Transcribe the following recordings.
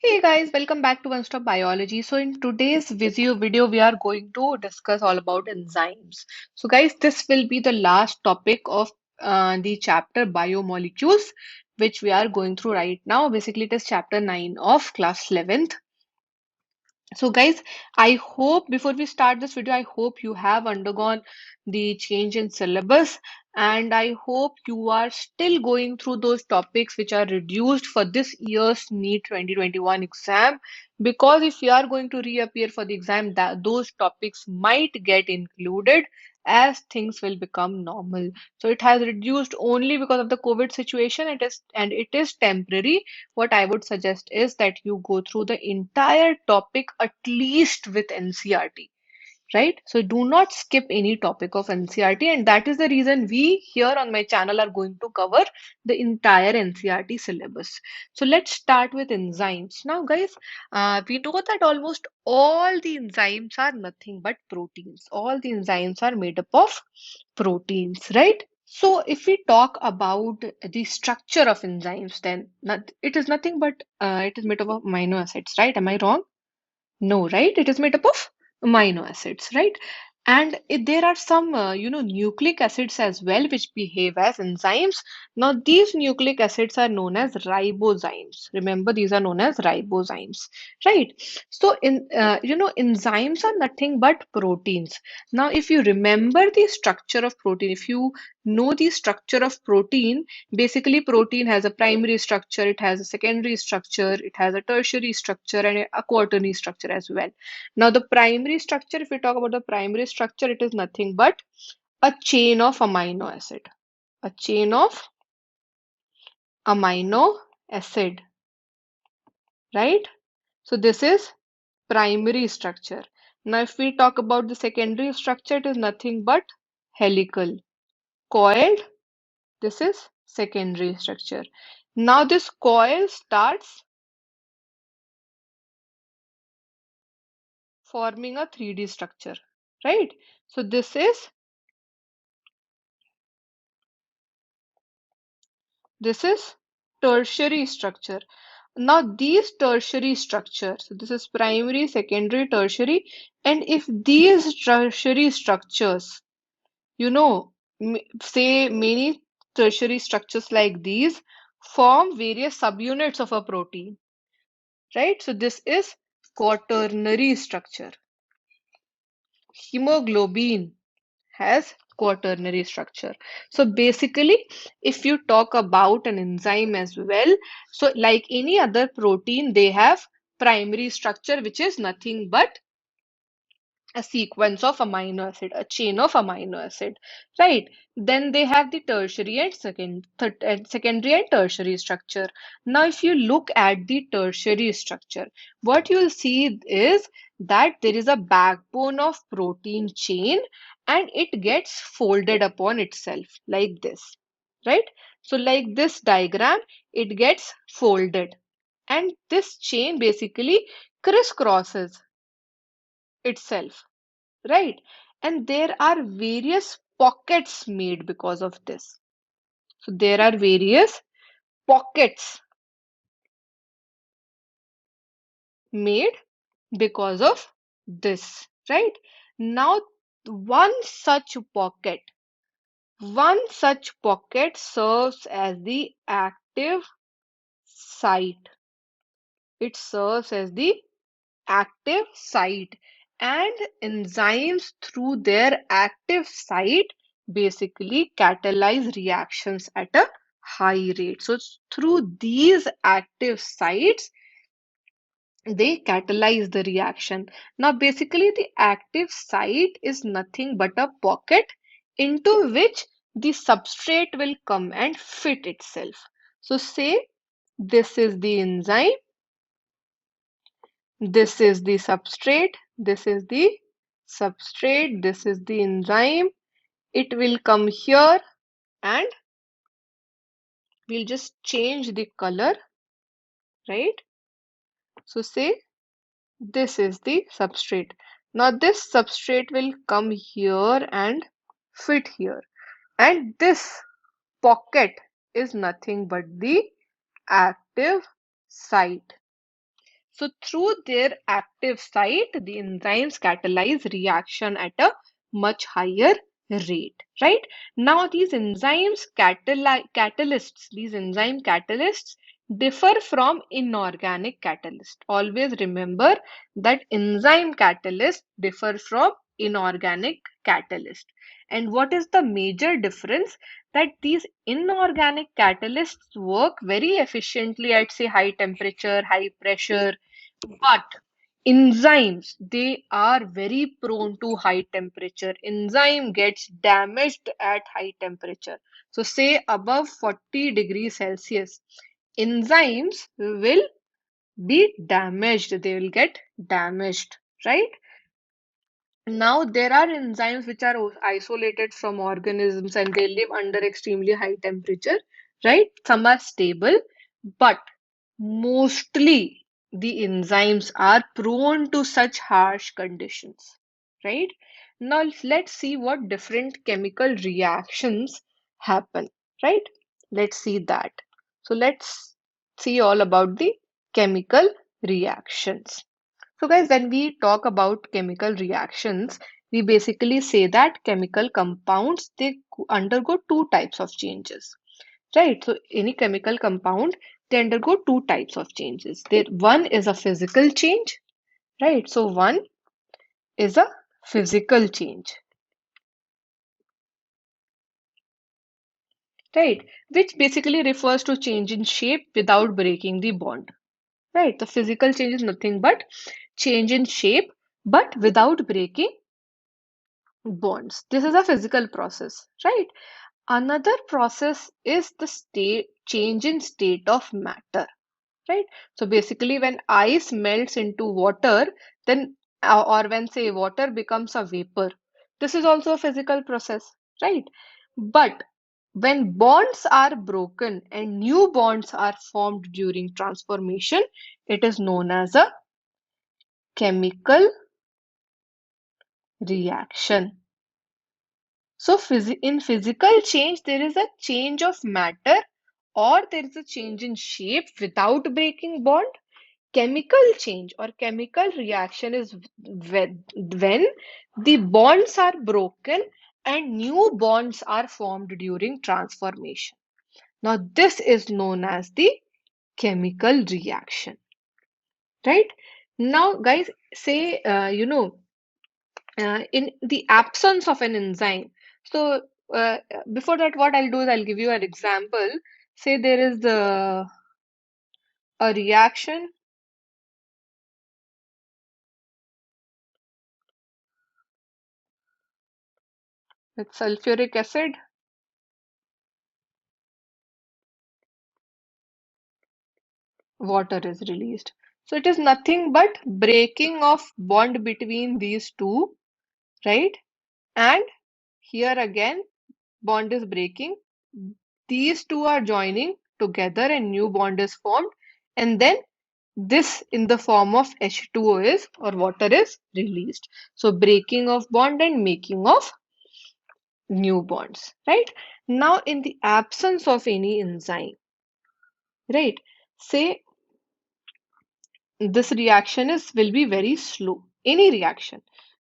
Hey guys, welcome back to One Stop Biology. So in today's video, we are going to discuss all about enzymes. So guys, this will be the last topic of the chapter Biomolecules, which we are going through right now. Basically, it is chapter 9 of class 11th. So guys, I hope before we start this video, I hope you have undergone the change in syllabus and I hope you are still going through those topics which are reduced for this year's NEET 2021 exam, because if you are going to reappear for the exam, that those topics might get included as things will become normal. So it has reduced only because of the COVID situation. It is temporary. What I would suggest is that you go through the entire topic at least with NCERT, right? So do not skip any topic of NCERT, and that is the reason we here on my channel are going to cover the entire NCERT syllabus. So let's start with enzymes. Now, guys, we know that almost all the enzymes are nothing but proteins. All the enzymes are made up of proteins, right? So, if we talk about the structure of enzymes, then it is nothing but it is made up of amino acids, right? Am I wrong? No, right? It is made up of amino acids, right? And there are some, nucleic acids as well, which behave as enzymes. Now, these nucleic acids are known as ribozymes. Remember, these are known as ribozymes, right? So, enzymes are nothing but proteins. Now, if you remember the structure of protein, if you know the structure of protein, basically, protein has a primary structure, it has a secondary structure, it has a tertiary structure, and a quaternary structure as well. Now, the primary structure, if we talk about the primary structure, it is nothing but a chain of amino acid. A chain of amino acid, right? So, this is primary structure. Now, if we talk about the secondary structure, it is nothing but helical, coiled. This is secondary structure. Now, this coil starts forming a 3D structure, right? So this is tertiary structure. Now these tertiary structures, so this is primary, secondary, tertiary, and if these tertiary structures, say many tertiary structures like these form various subunits of a protein, right? So this is quaternary structure. Hemoglobin has quaternary structure. So basically, if you talk about an enzyme as well, so like any other protein, they have primary structure, which is nothing but a sequence of amino acid, a chain of amino acid, right? Then they have the tertiary and secondary and tertiary structure. Now, if you look at the tertiary structure, what you'll see is that there is a backbone of protein chain and it gets folded upon itself like this, right? So, like this diagram, it gets folded, and this chain basically crisscrosses itself, right? And there are various pockets made because of this. So there are various pockets made because of this, right? Now, one such pocket, one such pocket serves as the active site. It serves as the active site, and enzymes through their active site basically catalyze reactions at a high rate. So through these active sites they catalyze the reaction. Now basically the active site is nothing but a pocket into which the substrate will come and fit itself. So say this is the enzyme, this is the substrate, this is the substrate, this is the enzyme. It will come here and we'll just change the color, right? So say this is the substrate. Now this substrate will come here and fit here. And this pocket is nothing but the active site. So through their active site, the enzymes catalyze reaction at a much higher rate, right? Now these these enzyme catalysts differ from inorganic catalysts. Always remember that enzyme catalysts differ from inorganic catalysts. And what is the major difference? That these inorganic catalysts work very efficiently at, say, high temperature, high pressure, but enzymes, they are very prone to high temperature. Enzyme gets damaged at high temperature. So say above 40 degrees Celsius, enzymes will be damaged. They will get damaged, right? Now, there are enzymes which are isolated from organisms and they live under extremely high temperature, right? Some are stable, but mostly the enzymes are prone to such harsh conditions, right? Now, let's see what different chemical reactions happen, right? Let's see that. So, let's see all about the chemical reactions. So, guys, when we talk about chemical reactions, we basically say that chemical compounds they undergo two types of changes, right? So, any chemical compound they undergo two types of changes. One is a physical change, right? So, one is a physical change, right? Which basically refers to change in shape without breaking the bond, right? The physical change is nothing but change in shape, but without breaking bonds. This is a physical process, right? Another process is the state change in state of matter, right? So basically, when ice melts into water, then or when say water becomes a vapor, this is also a physical process, right? But when bonds are broken and new bonds are formed during transformation, it is known as a chemical reaction. So, in physical change, there is a change of matter or there is a change in shape without breaking bond. Chemical change or chemical reaction is when the bonds are broken and new bonds are formed during transformation. Now, this is known as the chemical reaction, right? Now, guys, say, in the absence of an enzyme. So, uh, before that, what I'll do is I'll give you an example. Say there is a reaction with sulfuric acid, water is released. So, it is nothing but breaking of bond between these two, right? And here again, bond is breaking. These two are joining together and new bond is formed. And then this in the form of H2O is or water is released. So breaking of bond and making of new bonds, right? Now in the absence of any enzyme, right? Say this reaction is will be very slow. Any reaction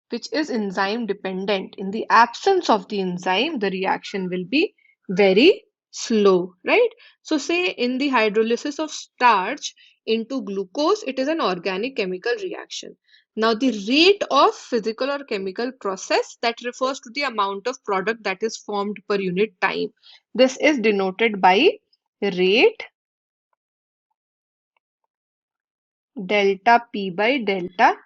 which is enzyme dependent, in the absence of the enzyme, the reaction will be very slow, right? So say in the hydrolysis of starch into glucose, it is an organic chemical reaction. Now the rate of physical or chemical process that refers to the amount of product that is formed per unit time. This is denoted by rate delta P by delta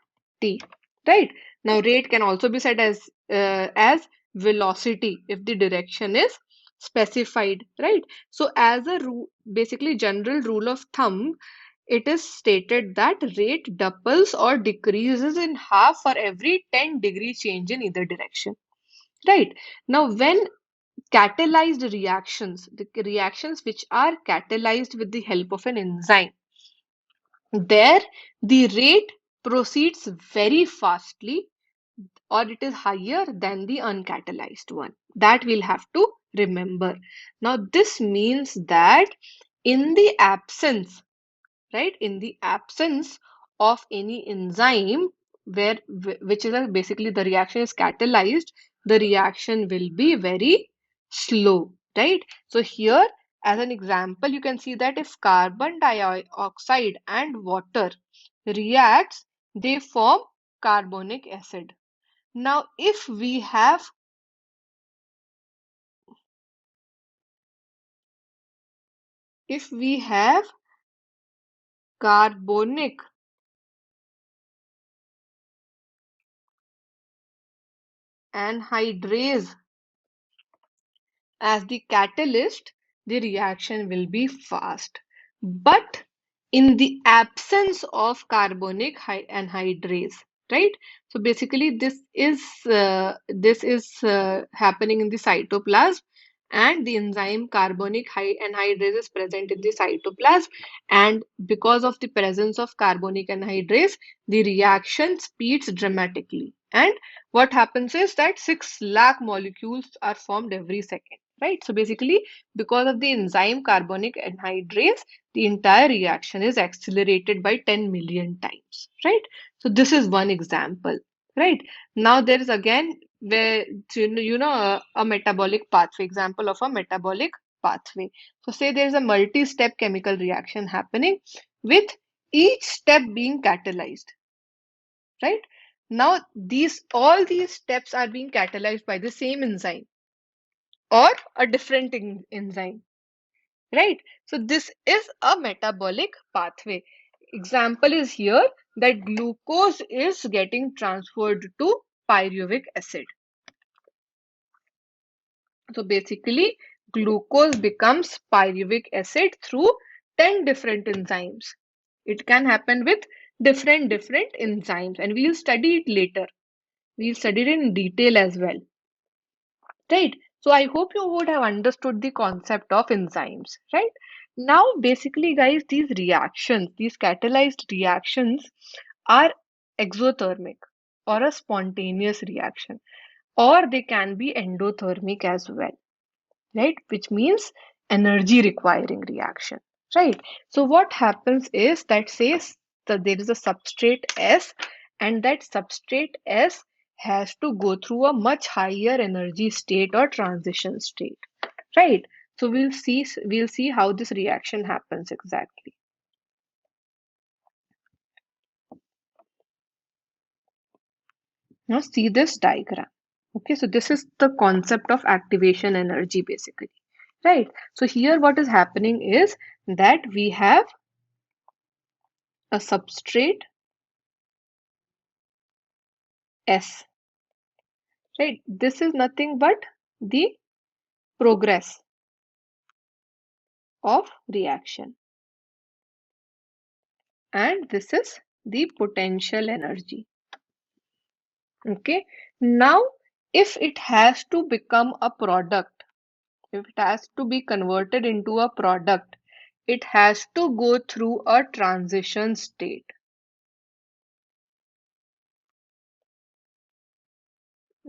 T, right? Now rate can also be said as velocity if the direction is specified, right? So as a basically general rule of thumb, it is stated that rate doubles or decreases in half for every 10-degree change in either direction, right? Now when catalyzed reactions, the reactions which are catalyzed with the help of an enzyme, there, the rate proceeds very fastly or it is higher than the uncatalyzed one. That we'll have to remember. Now, this means that in the absence, right, in the absence of any enzyme which is basically the reaction is catalyzed, the reaction will be very slow, right? So here, as an example, you can see that if carbon dioxide and water reacts, they form carbonic acid. Now, if we have carbonic anhydrase as the catalyst, the reaction will be fast. But in the absence of carbonic anhydrase, right? So basically, this is happening in the cytoplasm, and the enzyme carbonic anhydrase is present in the cytoplasm. And because of the presence of carbonic anhydrase, the reaction speeds dramatically. And what happens is that 6 lakh molecules are formed every second, right? So basically, because of the enzyme carbonic anhydrase, the entire reaction is accelerated by 10 million times, right? So this is one example, right? Now there is again where a metabolic pathway, example of a metabolic pathway. So say there is a multi-step chemical reaction happening with each step being catalyzed, right? Now all these steps are being catalyzed by the same enzyme or a different enzyme, right? So this is a metabolic pathway. Example is here that glucose is getting transferred to pyruvic acid. So basically, glucose becomes pyruvic acid through 10 different enzymes. It can happen with different enzymes, and we'll study it later. We'll study it in detail as well. Right. So I hope you would have understood the concept of enzymes, right? Now, basically, guys, these reactions, these catalyzed reactions are exothermic or a spontaneous reaction, or they can be endothermic as well, right? Which means energy requiring reaction, right? So what happens is that says that there is a substrate S, and that substrate S has to go through a much higher energy state or transition state, right? So we'll see how this reaction happens exactly. Now see this diagram. Okay, so this is the concept of activation energy basically, right? So here what is happening is that we have a substrate S, right? This is nothing but the progress of reaction, and this is the potential energy. Okay, now if it has to become a product, if it has to be converted into a product, it has to go through a transition state,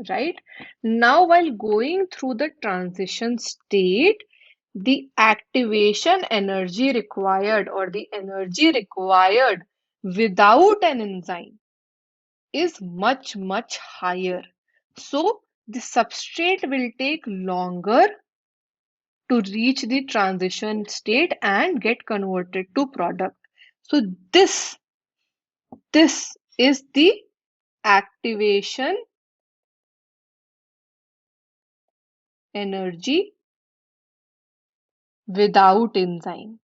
right? Now, while going through the transition state, the activation energy required or the energy required without an enzyme is much higher. So, the substrate will take longer to reach the transition state and get converted to product. So, this is the activation energy without enzyme.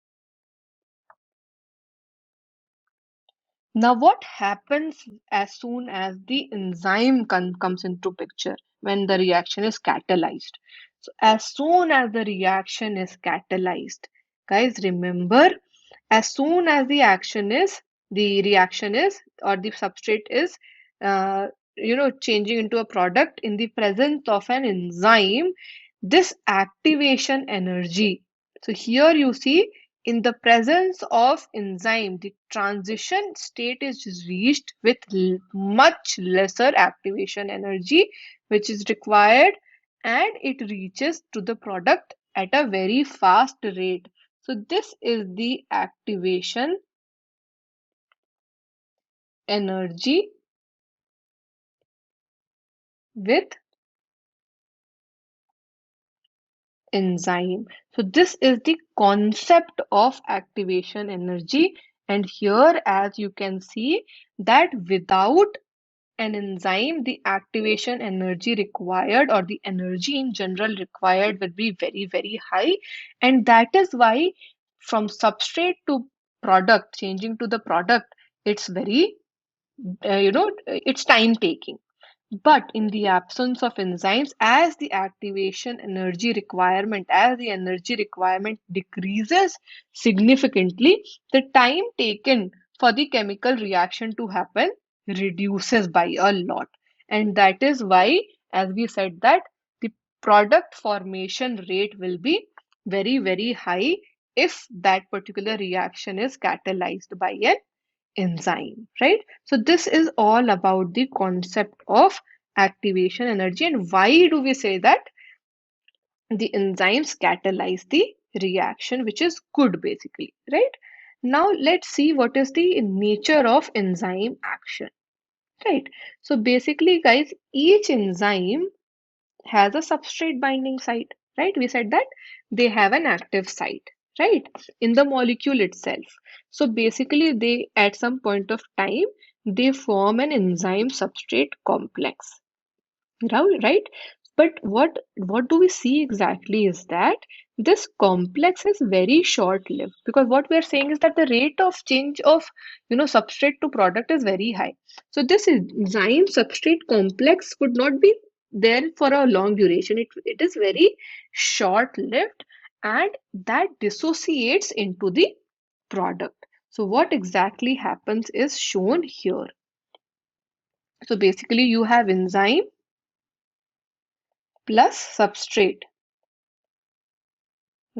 Now, what happens as soon as the enzyme comes into picture when the reaction is catalyzed? So, as soon as the reaction is catalyzed, guys, remember, as soon as the reaction is, or the substrate is, uh, changing into a product in the presence of an enzyme, this activation energy. So here you see in the presence of enzyme, the transition state is reached with much lesser activation energy, which is required, and it reaches to the product at a very fast rate. So this is the activation energy with enzyme. So this is the concept of activation energy. And here, as you can see, that without an enzyme, the activation energy required or the energy in general required will be very, very high. And that is why from substrate to product, changing to the product, it's very, it's time taking. But in the absence of enzymes, as the energy requirement decreases significantly, the time taken for the chemical reaction to happen reduces by a lot. And that is why, as we said, that the product formation rate will be very, very high if that particular reaction is catalyzed by an enzyme, right? So this is all about the concept of activation energy and why do we say that the enzymes catalyze the reaction, which is good basically, right? Now let's see what is the nature of enzyme action, right? So basically, guys, each enzyme has a substrate binding site, right? We said that they have an active site, right? In the molecule itself. So basically, they at some point of time they form an enzyme substrate complex, right? But what do we see exactly is that this complex is very short-lived because what we are saying is that the rate of change of substrate to product is very high. So this enzyme substrate complex would not be there for a long duration. It is very short-lived and that dissociates into the product. So what exactly happens is shown here. So basically you have enzyme plus substrate,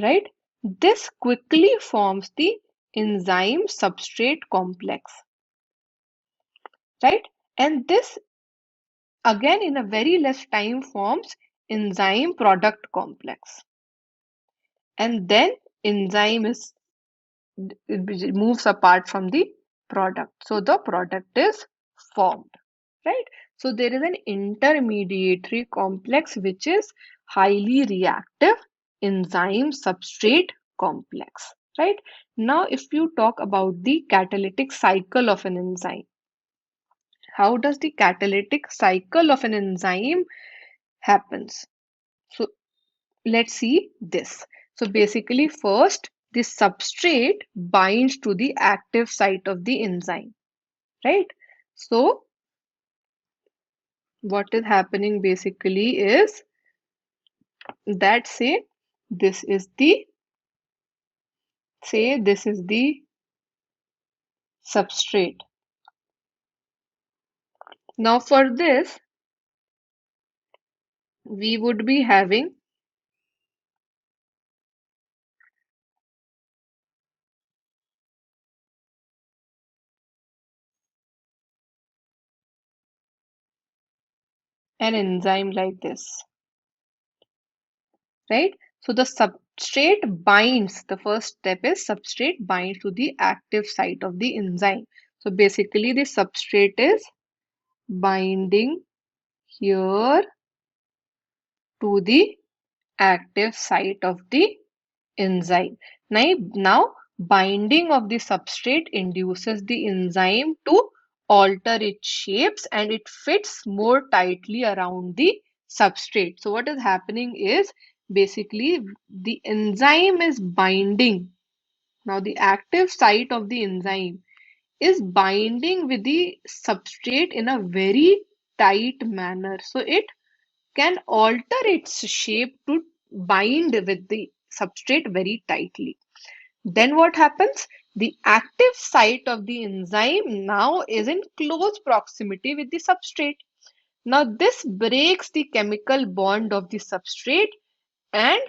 right? This quickly forms the enzyme substrate complex, right? And this again in a very less time forms enzyme product complex. And then enzyme is it moves apart from the product. So the product is formed, right? So there is an intermediary complex which is highly reactive enzyme substrate complex, right? Now, if you talk about the catalytic cycle of an enzyme, how does the catalytic cycle of an enzyme happens? So let's see this. So basically, first the substrate binds to the active site of the enzyme, right? So what is happening basically is that this is the this is the substrate. Now for this we would be having an enzyme like this, right? So the substrate binds, the first step is substrate binds to the active site of the enzyme. So basically the substrate is binding here to the active site of the enzyme. Now, binding of the substrate induces the enzyme to alter its shapes and it fits more tightly around the substrate. So what is happening is basically the enzyme is binding. Now the active site of the enzyme is binding with the substrate in a very tight manner. So it can alter its shape to bind with the substrate very tightly. Then what happens? The active site of the enzyme now is in close proximity with the substrate. Now this breaks the chemical bond of the substrate and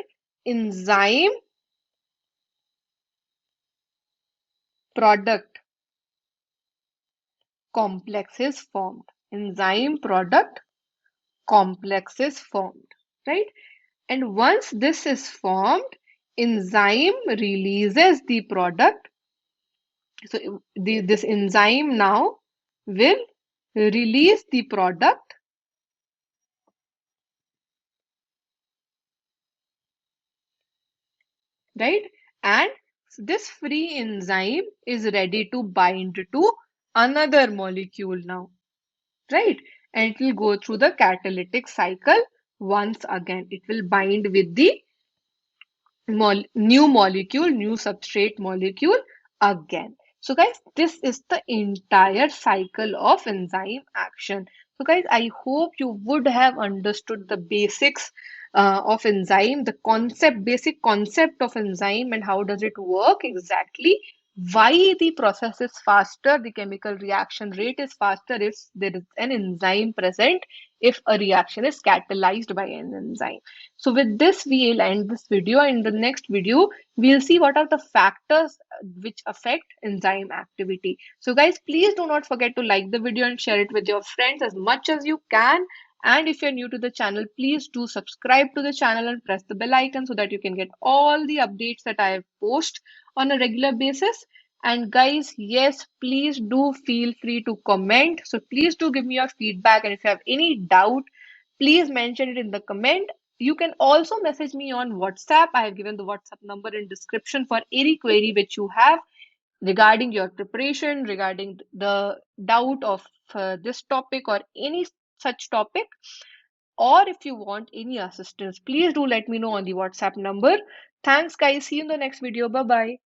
enzyme product complex is formed. Enzyme product complex is formed, right? And once this is formed, enzyme releases the product. So this enzyme now will release the product, right? And this free enzyme is ready to bind to another molecule now, right? And it will go through the catalytic cycle once again. It will bind with the new molecule, new substrate molecule again. So guys, this is the entire cycle of enzyme action. So guys, I hope you would have understood the basics of enzyme, the concept, basic concept of enzyme and how does it work exactly. Why the process is faster, the chemical reaction rate is faster if there is an enzyme present, if a reaction is catalyzed by an enzyme. So with this, we'll end this video. In the next video, we'll see what are the factors which affect enzyme activity. So guys, please do not forget to like the video and share it with your friends as much as you can. And if you're new to the channel, please do subscribe to the channel and press the bell icon so that you can get all the updates that I post on a regular basis. And guys, yes, please do feel free to comment. So please do give me your feedback. And if you have any doubt, please mention it in the comment. You can also message me on WhatsApp. I have given the WhatsApp number in description for any query which you have regarding your preparation, regarding the doubt of this topic or any such topic. Or if you want any assistance, please do let me know on the WhatsApp number. Thanks, guys. See you in the next video. Bye bye.